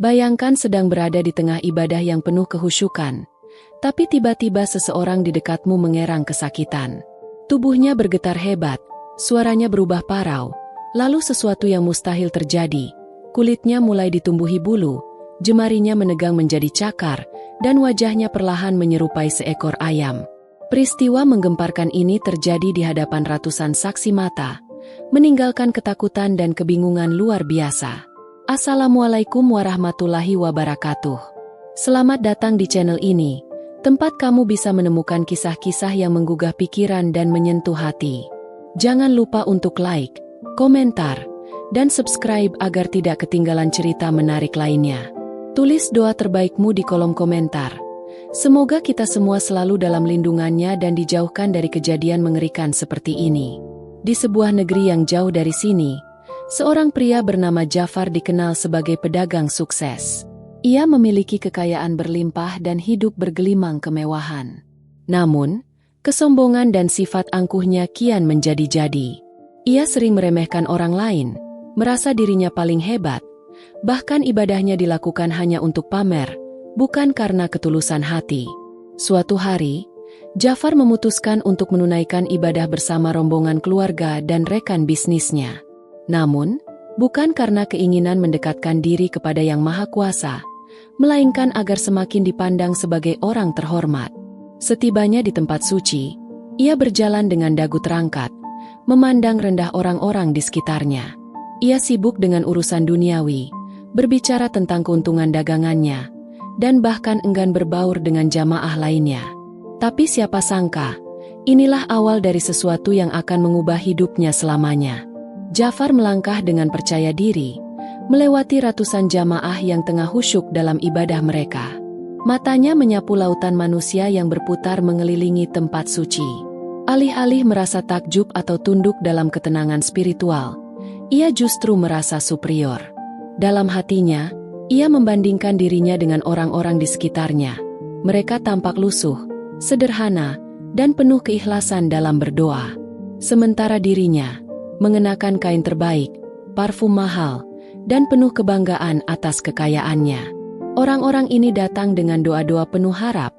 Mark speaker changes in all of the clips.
Speaker 1: Bayangkan sedang berada di tengah ibadah yang penuh kehusyukan, tapi tiba-tiba seseorang di dekatmu mengerang kesakitan. Tubuhnya bergetar hebat, suaranya berubah parau, lalu sesuatu yang mustahil terjadi. Kulitnya mulai ditumbuhi bulu, jemarinya menegang menjadi cakar, dan wajahnya perlahan menyerupai seekor ayam. Peristiwa menggemparkan ini terjadi di hadapan ratusan saksi mata, meninggalkan ketakutan dan kebingungan luar biasa. Assalamualaikum warahmatullahi wabarakatuh. Selamat datang di channel ini, tempat kamu bisa menemukan kisah-kisah yang menggugah pikiran dan menyentuh hati. Jangan lupa untuk like, komentar, dan subscribe agar tidak ketinggalan cerita menarik lainnya. Tulis doa terbaikmu di kolom komentar. Semoga kita semua selalu dalam lindungannya dan dijauhkan dari kejadian mengerikan seperti ini. Di sebuah negeri yang jauh dari sini, seorang pria bernama Jafar dikenal sebagai pedagang sukses. Ia memiliki kekayaan berlimpah dan hidup bergelimang kemewahan. Namun, kesombongan dan sifat angkuhnya kian menjadi-jadi. Ia sering meremehkan orang lain, merasa dirinya paling hebat, bahkan ibadahnya dilakukan hanya untuk pamer, bukan karena ketulusan hati. Suatu hari, Jafar memutuskan untuk menunaikan ibadah bersama rombongan keluarga dan rekan bisnisnya. Namun, bukan karena keinginan mendekatkan diri kepada Yang Maha Kuasa, melainkan agar semakin dipandang sebagai orang terhormat. Setibanya di tempat suci, ia berjalan dengan dagu terangkat, memandang rendah orang-orang di sekitarnya. Ia sibuk dengan urusan duniawi, berbicara tentang keuntungan dagangannya, dan bahkan enggan berbaur dengan jamaah lainnya. Tapi siapa sangka, inilah awal dari sesuatu yang akan mengubah hidupnya selamanya. Jafar melangkah dengan percaya diri, melewati ratusan jamaah yang tengah khusyuk dalam ibadah mereka. Matanya menyapu lautan manusia yang berputar mengelilingi tempat suci. Alih-alih merasa takjub atau tunduk dalam ketenangan spiritual, ia justru merasa superior. Dalam hatinya, ia membandingkan dirinya dengan orang-orang di sekitarnya. Mereka tampak lusuh, sederhana, dan penuh keikhlasan dalam berdoa. Sementara dirinya mengenakan kain terbaik, parfum mahal, dan penuh kebanggaan atas kekayaannya. Orang-orang ini datang dengan doa-doa penuh harap,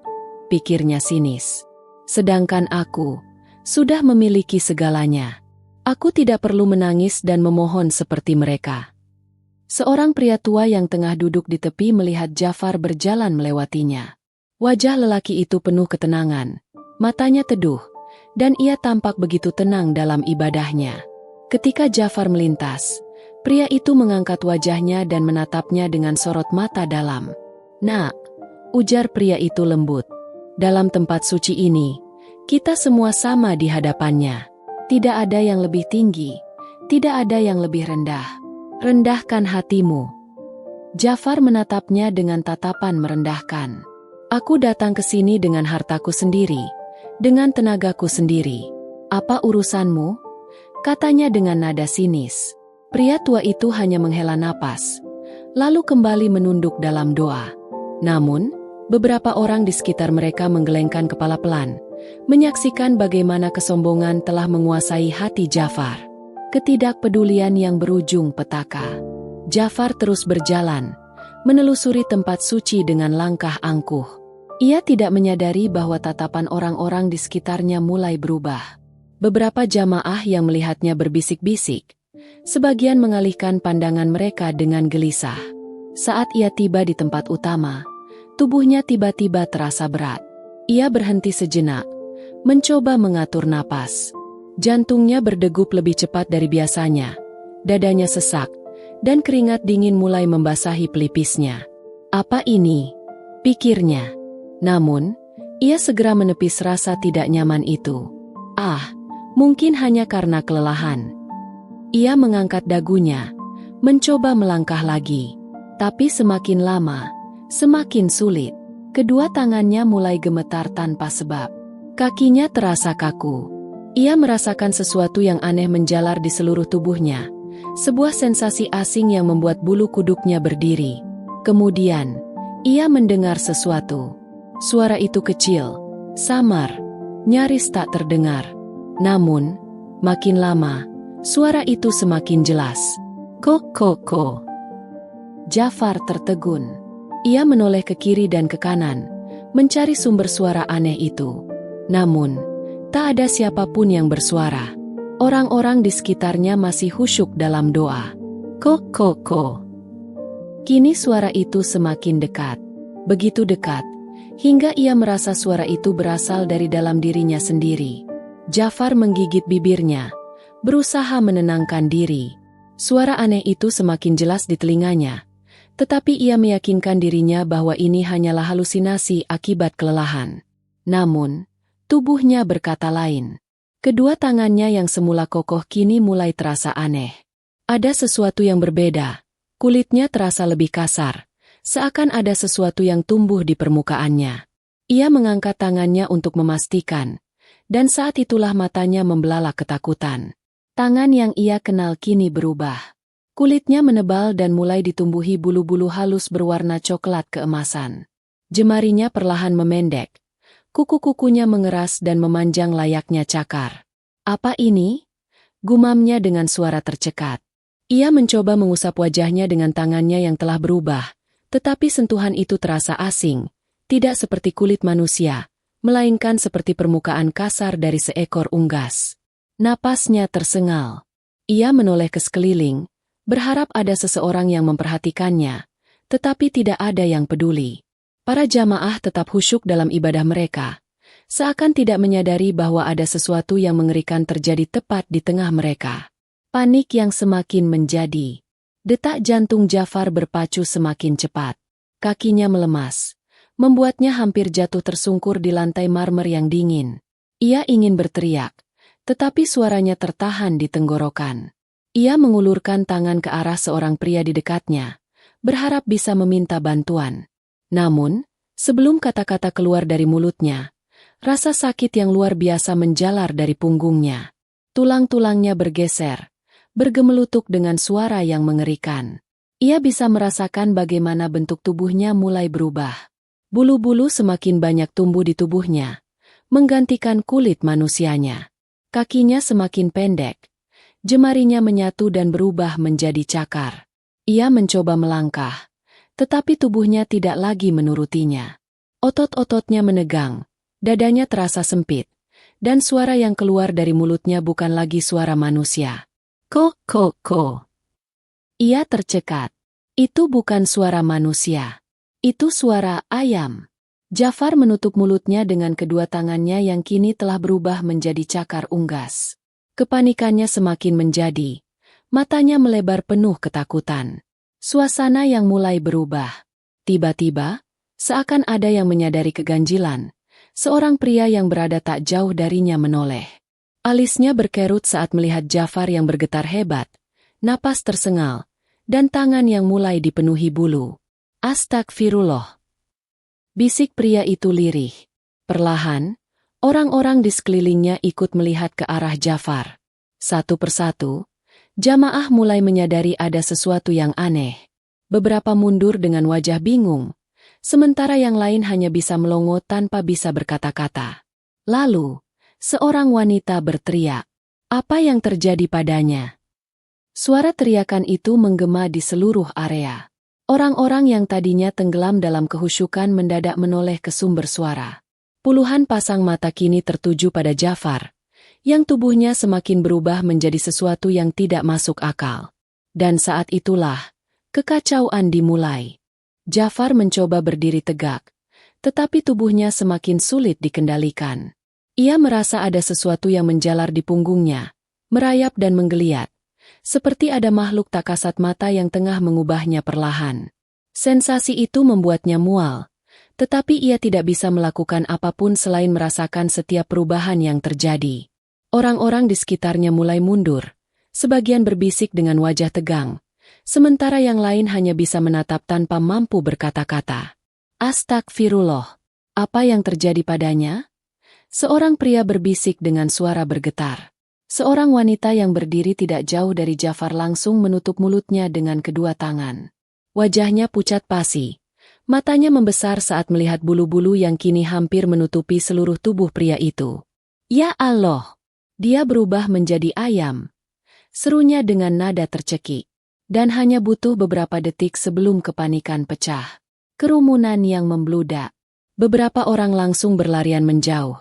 Speaker 1: pikirnya sinis. Sedangkan aku sudah memiliki segalanya. Aku tidak perlu menangis dan memohon seperti mereka. Seorang pria tua yang tengah duduk di tepi melihat Jafar berjalan melewatinya. Wajah lelaki itu penuh ketenangan, matanya teduh, dan ia tampak begitu tenang dalam ibadahnya. Ketika Jafar melintas, pria itu mengangkat wajahnya dan menatapnya dengan sorot mata dalam. "Nak," ujar pria itu lembut, "dalam tempat suci ini, kita semua sama di hadapannya. Tidak ada yang lebih tinggi, tidak ada yang lebih rendah. Rendahkan hatimu." Jafar menatapnya dengan tatapan merendahkan. "Aku datang ke sini dengan hartaku sendiri, dengan tenagaku sendiri. Apa urusanmu?" katanya dengan nada sinis. Pria tua itu hanya menghela napas, lalu kembali menunduk dalam doa. Namun, beberapa orang di sekitar mereka menggelengkan kepala pelan, menyaksikan bagaimana kesombongan telah menguasai hati Jafar. Ketidakpedulian yang berujung petaka. Jafar terus berjalan, menelusuri tempat suci dengan langkah angkuh. Ia tidak menyadari bahwa tatapan orang-orang di sekitarnya mulai berubah. Beberapa jamaah yang melihatnya berbisik-bisik, sebagian mengalihkan pandangan mereka dengan gelisah. Saat ia tiba di tempat utama, tubuhnya tiba-tiba terasa berat. Ia berhenti sejenak, mencoba mengatur napas. Jantungnya berdegup lebih cepat dari biasanya, dadanya sesak, dan keringat dingin mulai membasahi pelipisnya. "Apa ini?" pikirnya. Namun, ia segera menepis rasa tidak nyaman itu. Mungkin hanya karena kelelahan. Ia mengangkat dagunya, mencoba melangkah lagi. Tapi semakin lama, semakin sulit. Kedua tangannya mulai gemetar tanpa sebab. Kakinya terasa kaku. Ia merasakan sesuatu yang aneh menjalar di seluruh tubuhnya. Sebuah sensasi asing yang membuat bulu kuduknya berdiri. Kemudian, ia mendengar sesuatu. Suara itu kecil, samar, nyaris tak terdengar. Namun, makin lama, suara itu semakin jelas. "Kok." Jafar tertegun. Ia menoleh ke kiri dan ke kanan, mencari sumber suara aneh itu. Namun, tak ada siapapun yang bersuara. Orang-orang di sekitarnya masih khusyuk dalam doa. Ko, ko, ko. Kini suara itu semakin dekat. Begitu dekat, hingga ia merasa suara itu berasal dari dalam dirinya sendiri. Jafar menggigit bibirnya, berusaha menenangkan diri. Suara aneh itu semakin jelas di telinganya, tetapi ia meyakinkan dirinya bahwa ini hanyalah halusinasi akibat kelelahan. Namun, tubuhnya berkata lain. Kedua tangannya yang semula kokoh kini mulai terasa aneh. Ada sesuatu yang berbeda. Kulitnya terasa lebih kasar, seakan ada sesuatu yang tumbuh di permukaannya. Ia mengangkat tangannya untuk memastikan, dan saat itulah matanya membelalak ketakutan. Tangan yang ia kenal kini berubah. Kulitnya menebal dan mulai ditumbuhi bulu-bulu halus berwarna coklat keemasan. Jemarinya perlahan memendek. Kuku-kukunya mengeras dan memanjang layaknya cakar. Apa ini? Gumamnya dengan suara tercekat. Ia mencoba mengusap wajahnya dengan tangannya yang telah berubah, tetapi sentuhan itu terasa asing, tidak seperti kulit manusia, melainkan seperti permukaan kasar dari seekor unggas. Napasnya tersengal. Ia menoleh ke sekeliling, berharap ada seseorang yang memperhatikannya, tetapi tidak ada yang peduli. Para jamaah tetap khusyuk dalam ibadah mereka, seakan tidak menyadari bahwa ada sesuatu yang mengerikan terjadi tepat di tengah mereka. Panik yang semakin menjadi. Detak jantung Jafar berpacu semakin cepat. Kakinya melemas, membuatnya hampir jatuh tersungkur di lantai marmer yang dingin. Ia ingin berteriak, tetapi suaranya tertahan di tenggorokan. Ia mengulurkan tangan ke arah seorang pria di dekatnya, berharap bisa meminta bantuan. Namun, sebelum kata-kata keluar dari mulutnya, rasa sakit yang luar biasa menjalar dari punggungnya. Tulang-tulangnya bergeser, bergemelutuk dengan suara yang mengerikan. Ia bisa merasakan bagaimana bentuk tubuhnya mulai berubah. Bulu-bulu semakin banyak tumbuh di tubuhnya, menggantikan kulit manusianya. Kakinya semakin pendek, jemarinya menyatu dan berubah menjadi cakar. Ia mencoba melangkah, tetapi tubuhnya tidak lagi menurutinya. Otot-ototnya menegang, dadanya terasa sempit, dan suara yang keluar dari mulutnya bukan lagi suara manusia. Ko, ko, ko. Ia tercekat. Itu bukan suara manusia. Itu suara ayam. Jafar menutup mulutnya dengan kedua tangannya yang kini telah berubah menjadi cakar unggas. Kepanikannya semakin menjadi. Matanya melebar penuh ketakutan. Suasana yang mulai berubah. Tiba-tiba, seakan ada yang menyadari keganjilan, seorang pria yang berada tak jauh darinya menoleh. Alisnya berkerut saat melihat Jafar yang bergetar hebat, napas tersengal, dan tangan yang mulai dipenuhi bulu. Astagfirullah. Bisik pria itu lirih. Perlahan, orang-orang di sekelilingnya ikut melihat ke arah Jafar. Satu persatu, jamaah mulai menyadari ada sesuatu yang aneh. Beberapa mundur dengan wajah bingung, sementara yang lain hanya bisa melongo tanpa bisa berkata-kata. Lalu, seorang wanita berteriak. Apa yang terjadi padanya? Suara teriakan itu menggema di seluruh area. Orang-orang yang tadinya tenggelam dalam kehusyukan mendadak menoleh ke sumber suara. Puluhan pasang mata kini tertuju pada Jafar, yang tubuhnya semakin berubah menjadi sesuatu yang tidak masuk akal. Dan saat itulah, kekacauan dimulai. Jafar mencoba berdiri tegak, tetapi tubuhnya semakin sulit dikendalikan. Ia merasa ada sesuatu yang menjalar di punggungnya, merayap dan menggeliat, seperti ada makhluk tak kasat mata yang tengah mengubahnya perlahan. Sensasi itu membuatnya mual, tetapi ia tidak bisa melakukan apapun selain merasakan setiap perubahan yang terjadi. Orang-orang di sekitarnya mulai mundur, sebagian berbisik dengan wajah tegang, sementara yang lain hanya bisa menatap tanpa mampu berkata-kata. Astagfirullah. Apa yang terjadi padanya? Seorang pria berbisik dengan suara bergetar. Seorang wanita yang berdiri tidak jauh dari Jafar langsung menutup mulutnya dengan kedua tangan. Wajahnya pucat pasi. Matanya membesar saat melihat bulu-bulu yang kini hampir menutupi seluruh tubuh pria itu. Ya Allah! Dia berubah menjadi ayam. Serunya dengan nada tercekik. Dan hanya butuh beberapa detik sebelum kepanikan pecah. Kerumunan yang membludak. Beberapa orang langsung berlarian menjauh.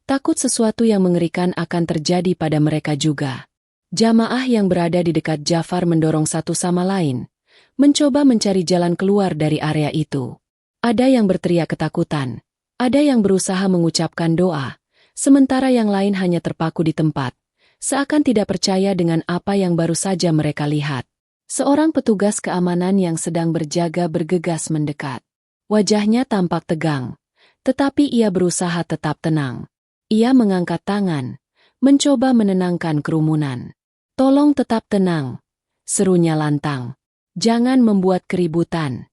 Speaker 1: Takut sesuatu yang mengerikan akan terjadi pada mereka juga. Jamaah yang berada di dekat Ja'far mendorong satu sama lain, mencoba mencari jalan keluar dari area itu. Ada yang berteriak ketakutan, ada yang berusaha mengucapkan doa, sementara yang lain hanya terpaku di tempat, seakan tidak percaya dengan apa yang baru saja mereka lihat. Seorang petugas keamanan yang sedang berjaga bergegas mendekat. Wajahnya tampak tegang, tetapi ia berusaha tetap tenang. Ia mengangkat tangan, mencoba menenangkan kerumunan. "Tolong tetap tenang," serunya lantang. "Jangan membuat keributan."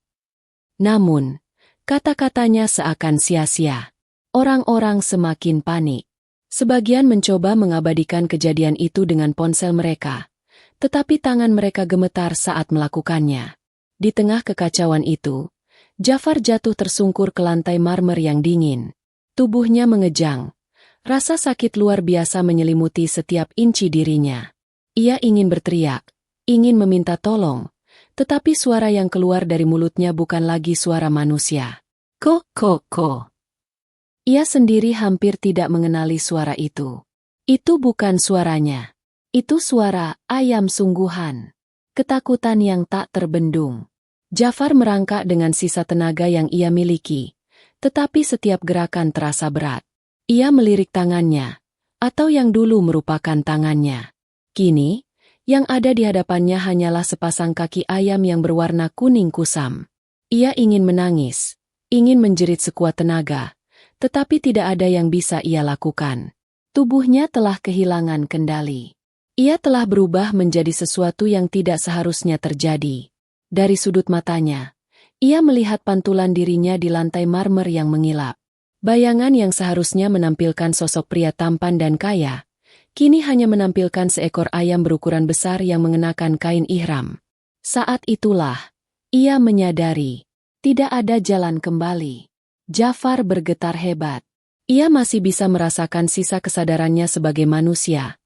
Speaker 1: Namun, kata-katanya seakan sia-sia. Orang-orang semakin panik. Sebagian mencoba mengabadikan kejadian itu dengan ponsel mereka. Tetapi tangan mereka gemetar saat melakukannya. Di tengah kekacauan itu, Ja'far jatuh tersungkur ke lantai marmer yang dingin. Tubuhnya mengejang. Rasa sakit luar biasa menyelimuti setiap inci dirinya. Ia ingin berteriak, ingin meminta tolong, tetapi suara yang keluar dari mulutnya bukan lagi suara manusia. Ko. Ia sendiri hampir tidak mengenali suara itu. Itu bukan suaranya. Itu suara ayam sungguhan. Ketakutan yang tak terbendung. Ja'far merangkak dengan sisa tenaga yang ia miliki, tetapi setiap gerakan terasa berat. Ia melirik tangannya, atau yang dulu merupakan tangannya. Kini, yang ada di hadapannya hanyalah sepasang kaki ayam yang berwarna kuning kusam. Ia ingin menangis, ingin menjerit sekuat tenaga, tetapi tidak ada yang bisa ia lakukan. Tubuhnya telah kehilangan kendali. Ia telah berubah menjadi sesuatu yang tidak seharusnya terjadi. Dari sudut matanya, ia melihat pantulan dirinya di lantai marmer yang mengilap. Bayangan yang seharusnya menampilkan sosok pria tampan dan kaya, kini hanya menampilkan seekor ayam berukuran besar yang mengenakan kain ihram. Saat itulah, ia menyadari, tidak ada jalan kembali. Ja'far bergetar hebat. Ia masih bisa merasakan sisa kesadarannya sebagai manusia.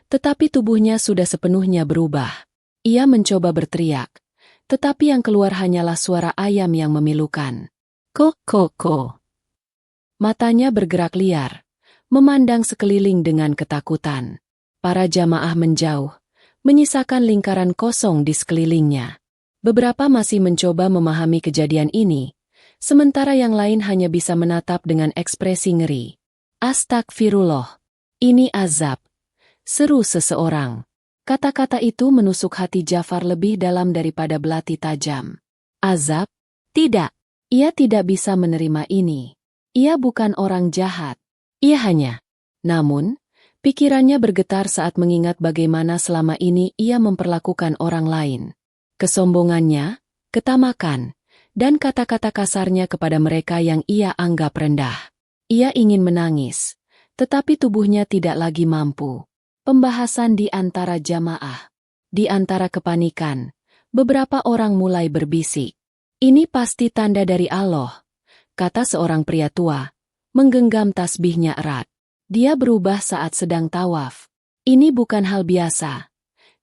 Speaker 1: Tetapi tubuhnya sudah sepenuhnya berubah. Ia mencoba berteriak, tetapi yang keluar hanyalah suara ayam yang memilukan. Ko. Matanya bergerak liar, memandang sekeliling dengan ketakutan. Para jamaah menjauh, menyisakan lingkaran kosong di sekelilingnya. Beberapa masih mencoba memahami kejadian ini, sementara yang lain hanya bisa menatap dengan ekspresi ngeri. "Astagfirullah, ini azab," seru seseorang. Kata-kata itu menusuk hati Ja'far lebih dalam daripada belati tajam. Azab? Tidak. Ia tidak bisa menerima ini. Ia bukan orang jahat. Ia hanya. Namun, pikirannya bergetar saat mengingat bagaimana selama ini ia memperlakukan orang lain. Kesombongannya, ketamakan, dan kata-kata kasarnya kepada mereka yang ia anggap rendah. Ia ingin menangis, tetapi tubuhnya tidak lagi mampu. Pembahasan di antara jamaah. Di antara kepanikan, beberapa orang mulai berbisik. "Ini pasti tanda dari Allah," kata seorang pria tua, menggenggam tasbihnya erat. Dia berubah saat sedang tawaf. "Ini bukan hal biasa."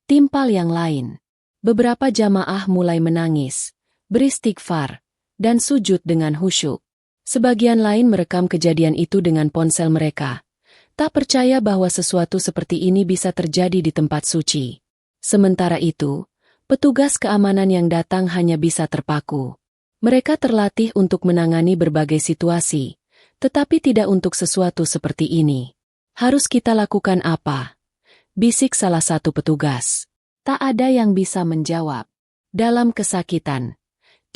Speaker 1: Timpal yang lain. Beberapa jamaah mulai menangis, beristighfar, dan sujud dengan khusyuk. Sebagian lain merekam kejadian itu dengan ponsel mereka. Tak percaya bahwa sesuatu seperti ini bisa terjadi di tempat suci. Sementara itu, petugas keamanan yang datang hanya bisa terpaku. Mereka terlatih untuk menangani berbagai situasi, tetapi tidak untuk sesuatu seperti ini. "Harus kita lakukan apa?" bisik salah satu petugas. Tak ada yang bisa menjawab. Dalam kesakitan,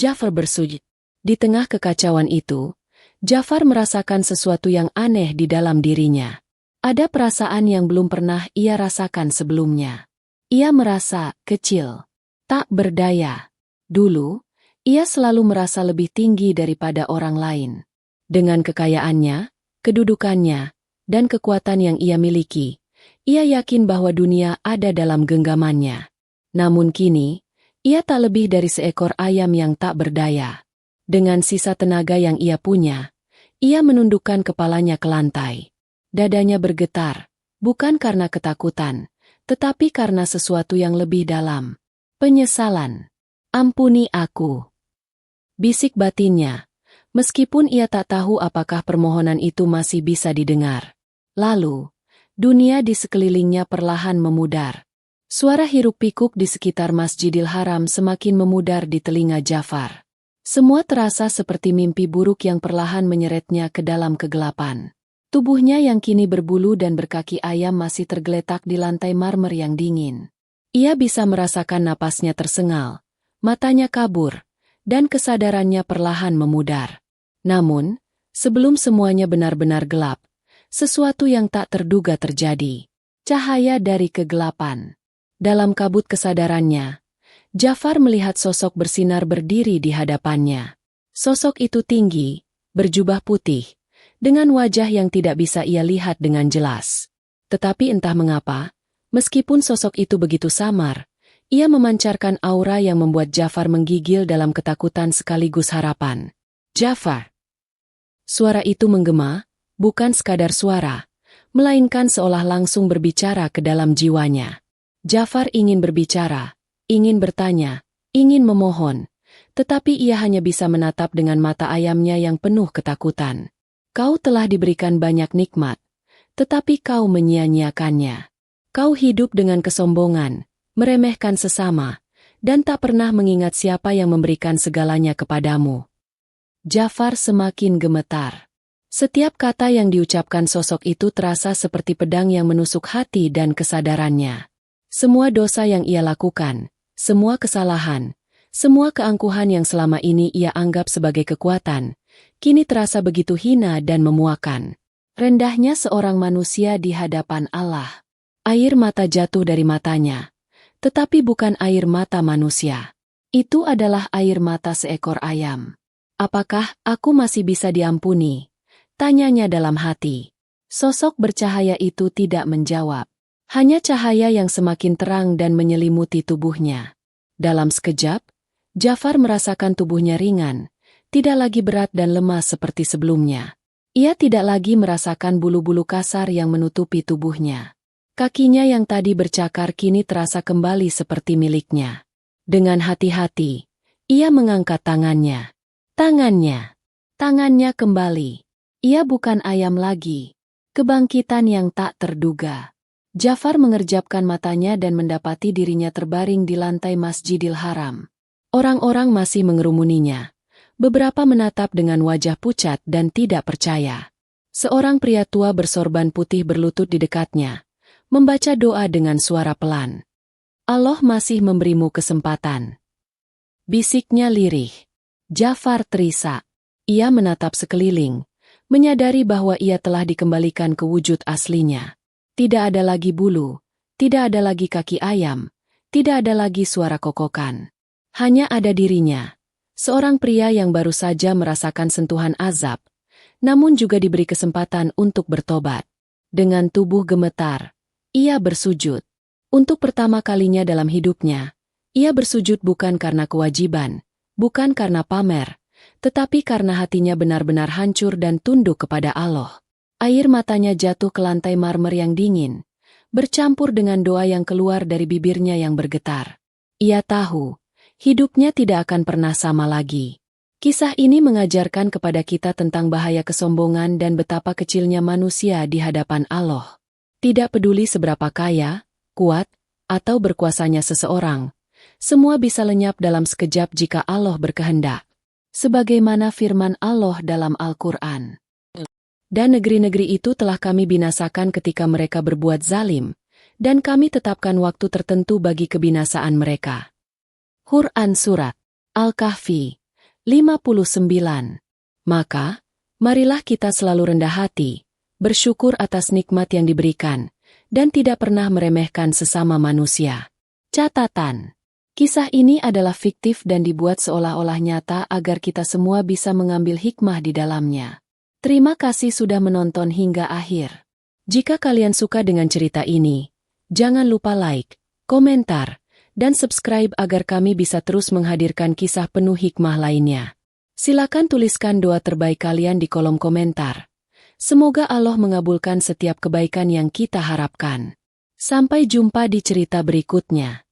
Speaker 1: Ja'far bersujud. Di tengah kekacauan itu, Ja'far merasakan sesuatu yang aneh di dalam dirinya. Ada perasaan yang belum pernah ia rasakan sebelumnya. Ia merasa kecil, tak berdaya. Dulu, ia selalu merasa lebih tinggi daripada orang lain. Dengan kekayaannya, kedudukannya, dan kekuatan yang ia miliki, ia yakin bahwa dunia ada dalam genggamannya. Namun kini, ia tak lebih dari seekor ayam yang tak berdaya. Dengan sisa tenaga yang ia punya, ia menundukkan kepalanya ke lantai. Dadanya bergetar, bukan karena ketakutan, tetapi karena sesuatu yang lebih dalam. Penyesalan. Ampuni aku. Bisik batinnya, meskipun ia tak tahu apakah permohonan itu masih bisa didengar. Lalu, dunia di sekelilingnya perlahan memudar. Suara hiruk-pikuk di sekitar Masjidil Haram semakin memudar di telinga Jafar. Semua terasa seperti mimpi buruk yang perlahan menyeretnya ke dalam kegelapan. Tubuhnya yang kini berbulu dan berkaki ayam masih tergeletak di lantai marmer yang dingin. Ia bisa merasakan napasnya tersengal, matanya kabur, dan kesadarannya perlahan memudar. Namun, sebelum semuanya benar-benar gelap, sesuatu yang tak terduga terjadi. Cahaya dari kegelapan. Dalam kabut kesadarannya, Jafar melihat sosok bersinar berdiri di hadapannya. Sosok itu tinggi, berjubah putih, dengan wajah yang tidak bisa ia lihat dengan jelas. Tetapi entah mengapa, meskipun sosok itu begitu samar, ia memancarkan aura yang membuat Jafar menggigil dalam ketakutan sekaligus harapan. Jafar. Suara itu menggema, bukan sekadar suara, melainkan seolah langsung berbicara ke dalam jiwanya. Jafar ingin berbicara, ingin bertanya, ingin memohon, tetapi ia hanya bisa menatap dengan mata ayamnya yang penuh ketakutan. Kau telah diberikan banyak nikmat, tetapi kau menyia-nyiakannya. Kau hidup dengan kesombongan, meremehkan sesama, dan tak pernah mengingat siapa yang memberikan segalanya kepadamu. Jafar semakin gemetar. Setiap kata yang diucapkan sosok itu terasa seperti pedang yang menusuk hati dan kesadarannya. Semua dosa yang ia lakukan, semua kesalahan, semua keangkuhan yang selama ini ia anggap sebagai kekuatan, kini terasa begitu hina dan memuakan. Rendahnya seorang manusia di hadapan Allah. Air mata jatuh dari matanya. Tetapi bukan air mata manusia. Itu adalah air mata seekor ayam. Apakah aku masih bisa diampuni? Tanyanya dalam hati. Sosok bercahaya itu tidak menjawab. Hanya cahaya yang semakin terang dan menyelimuti tubuhnya. Dalam sekejap, Jafar merasakan tubuhnya ringan, tidak lagi berat dan lemah seperti sebelumnya. Ia tidak lagi merasakan bulu-bulu kasar yang menutupi tubuhnya. Kakinya yang tadi bercakar kini terasa kembali seperti miliknya. Dengan hati-hati, ia mengangkat tangannya. Tangannya kembali. Ia bukan ayam lagi. Kebangkitan yang tak terduga. Jafar mengerjapkan matanya dan mendapati dirinya terbaring di lantai Masjidil Haram. Orang-orang masih mengerumuninya. Beberapa menatap dengan wajah pucat dan tidak percaya. Seorang pria tua bersorban putih berlutut di dekatnya, membaca doa dengan suara pelan. Allah masih memberimu kesempatan. Bisiknya lirih. Jafar terisak. Ia menatap sekeliling, menyadari bahwa ia telah dikembalikan ke wujud aslinya. Tidak ada lagi bulu, tidak ada lagi kaki ayam, tidak ada lagi suara kokokan. Hanya ada dirinya, seorang pria yang baru saja merasakan sentuhan azab, namun juga diberi kesempatan untuk bertobat. Dengan tubuh gemetar, ia bersujud. Untuk pertama kalinya dalam hidupnya, ia bersujud bukan karena kewajiban, bukan karena pamer, tetapi karena hatinya benar-benar hancur dan tunduk kepada Allah. Air matanya jatuh ke lantai marmer yang dingin, bercampur dengan doa yang keluar dari bibirnya yang bergetar. Ia tahu, hidupnya tidak akan pernah sama lagi. Kisah ini mengajarkan kepada kita tentang bahaya kesombongan dan betapa kecilnya manusia di hadapan Allah. Tidak peduli seberapa kaya, kuat, atau berkuasanya seseorang, semua bisa lenyap dalam sekejap jika Allah berkehendak. Sebagaimana firman Allah dalam Al-Quran. Dan negeri-negeri itu telah kami binasakan ketika mereka berbuat zalim, dan kami tetapkan waktu tertentu bagi kebinasaan mereka. Quran Surat Al-Kahfi 59. Maka, marilah kita selalu rendah hati, bersyukur atas nikmat yang diberikan, dan tidak pernah meremehkan sesama manusia. Catatan. Kisah ini adalah fiktif dan dibuat seolah-olah nyata agar kita semua bisa mengambil hikmah di dalamnya. Terima kasih sudah menonton hingga akhir. Jika kalian suka dengan cerita ini, jangan lupa like, komentar, dan subscribe agar kami bisa terus menghadirkan kisah penuh hikmah lainnya. Silakan tuliskan doa terbaik kalian di kolom komentar. Semoga Allah mengabulkan setiap kebaikan yang kita harapkan. Sampai jumpa di cerita berikutnya.